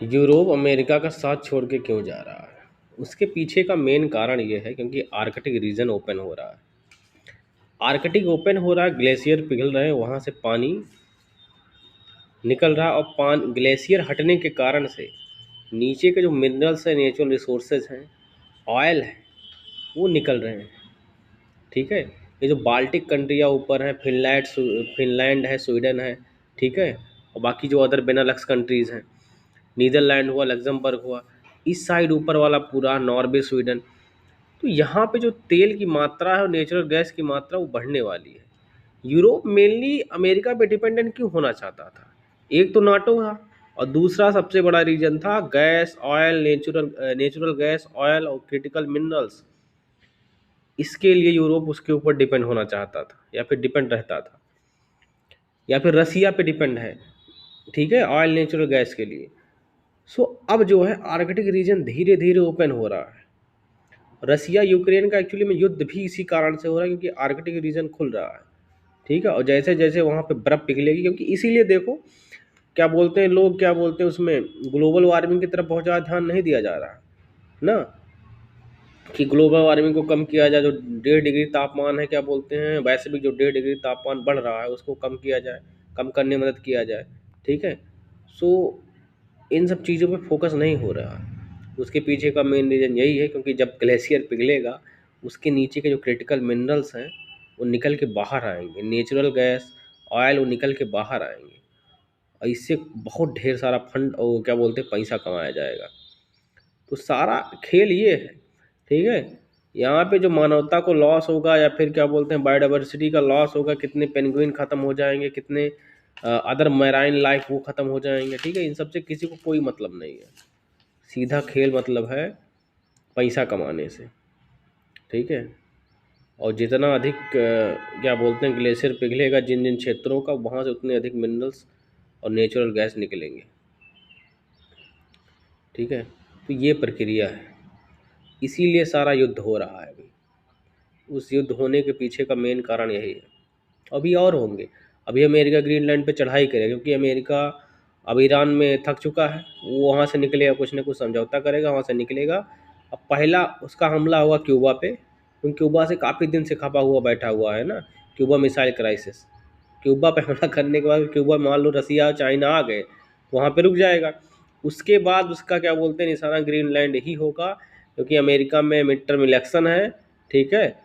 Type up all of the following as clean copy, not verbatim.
Europe America का साथ छोड़ के क्यों जा रहा है? उसके पीछे का मेन कारण ये है क्योंकि आर्कटिक रीजन ओपन हो रहा है। आर्कटिक ओपन हो रहा है, ग्लेशियर पिघल रहे हैं, वहाँ से पानी निकल रहा है और ग्लेशियर हटने के कारण से नीचे के जो मिनरल्स हैं, नेचुरल रिसोर्सेज हैं, ऑयल है, वो निकल रहे हैं। ठीक है। ये जो बाल्टिक कंट्रियाँ ऊपर हैं, फिनलैंड है, स्वीडन है, ठीक है, और बाकी जो अदर बेनालक्स कंट्रीज़ हैं, नीदरलैंड हुआ, लग्जमबर्ग हुआ, इस साइड ऊपर वाला पूरा नॉर्वे, स्वीडन, तो यहाँ पे जो तेल की मात्रा है और नेचुरल गैस की मात्रा वो बढ़ने वाली है। यूरोप मेनली अमेरिका पे डिपेंडेंट क्यों होना चाहता था? एक तो नाटो था और दूसरा सबसे बड़ा रीजन था gas, oil, natural gas, oil और क्रिटिकल मिनरल्स। इसके लिए यूरोप उसके ऊपर डिपेंड होना चाहता था या फिर डिपेंड रहता था, या फिर रसिया पे डिपेंड है, ठीक है, ऑयल नेचुरल गैस के लिए। सो अब जो है आर्कटिक रीजन धीरे धीरे ओपन हो रहा है। रसिया यूक्रेन का एक्चुअली में युद्ध भी इसी कारण से हो रहा है क्योंकि आर्कटिक रीजन खुल रहा है। ठीक है, और जैसे जैसे वहाँ पे बर्फ़ पिघलेगी, क्योंकि इसीलिए देखो क्या बोलते हैं लोग, क्या बोलते हैं उसमें, ग्लोबल वार्मिंग की तरफ बहुत ज़्यादा ध्यान नहीं दिया जा रहा है ना, कि ग्लोबल वार्मिंग को कम किया जाए। जो 1.5 डिग्री तापमान है, क्या बोलते हैं, वैश्विक जो 1.5 डिग्री तापमान बढ़ रहा है उसको कम किया जाए, कम करने में मदद किया जाए। ठीक है। सो इन सब चीज़ों पे फोकस नहीं हो रहा है। उसके पीछे का मेन रीज़न यही है क्योंकि जब ग्लेशियर पिघलेगा उसके नीचे के जो क्रिटिकल मिनरल्स हैं वो निकल के बाहर आएंगे, नेचुरल गैस, ऑयल, वो निकल के बाहर आएंगे और इससे बहुत ढेर सारा फंड और क्या बोलते हैं पैसा कमाया जाएगा। तो सारा खेल ये है। ठीक है। यहाँ पे जो मानवता को लॉस होगा या फिर क्या बोलते हैं बायोडाइवर्सिटी का लॉस होगा, कितने पेंगुइन ख़त्म हो जाएंगे, कितने अदर मैराइन लाइफ वो ख़त्म हो जाएंगे। ठीक है, इन सब से किसी को कोई मतलब नहीं है। सीधा खेल मतलब है पैसा कमाने से। ठीक है। और जितना अधिक क्या बोलते हैं ग्लेशियर पिघलेगा जिन जिन क्षेत्रों का, वहाँ से उतने अधिक मिनरल्स और नेचुरल गैस निकलेंगे। ठीक है। तो ये प्रक्रिया है, इसीलिए सारा युद्ध हो रहा है अभी। उस युद्ध होने के पीछे का मेन कारण यही है। अभी और होंगे। अभी अमेरिका ग्रीनलैंड पे चढ़ाई करेगा क्योंकि अमेरिका अब ईरान में थक चुका है, वो वहाँ से निकलेगा, कुछ ना कुछ समझौता करेगा, वहाँ से निकलेगा। अब पहला उसका हमला होगा क्यूबा पे, क्योंकि क्यूबा से काफ़ी दिन से खपा हुआ बैठा हुआ है ना, क्यूबा मिसाइल क्राइसिस। क्यूबा पे हमला करने के बाद क्यूबा मान लो रसिया और चाइना आ गए तो वहाँ पे रुक जाएगा। उसके बाद उसका क्या बोलते हैं निशाना ग्रीनलैंड ही होगा, क्योंकि अमेरिका में मिड टर्म इलेक्शन है। ठीक है।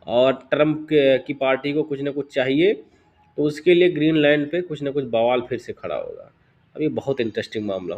और ट्रम्प की पार्टी को कुछ ना कुछ चाहिए, तो उसके लिए ग्रीनलैंड पे कुछ ना कुछ बवाल फिर से खड़ा होगा। अभी बहुत इंटरेस्टिंग मामला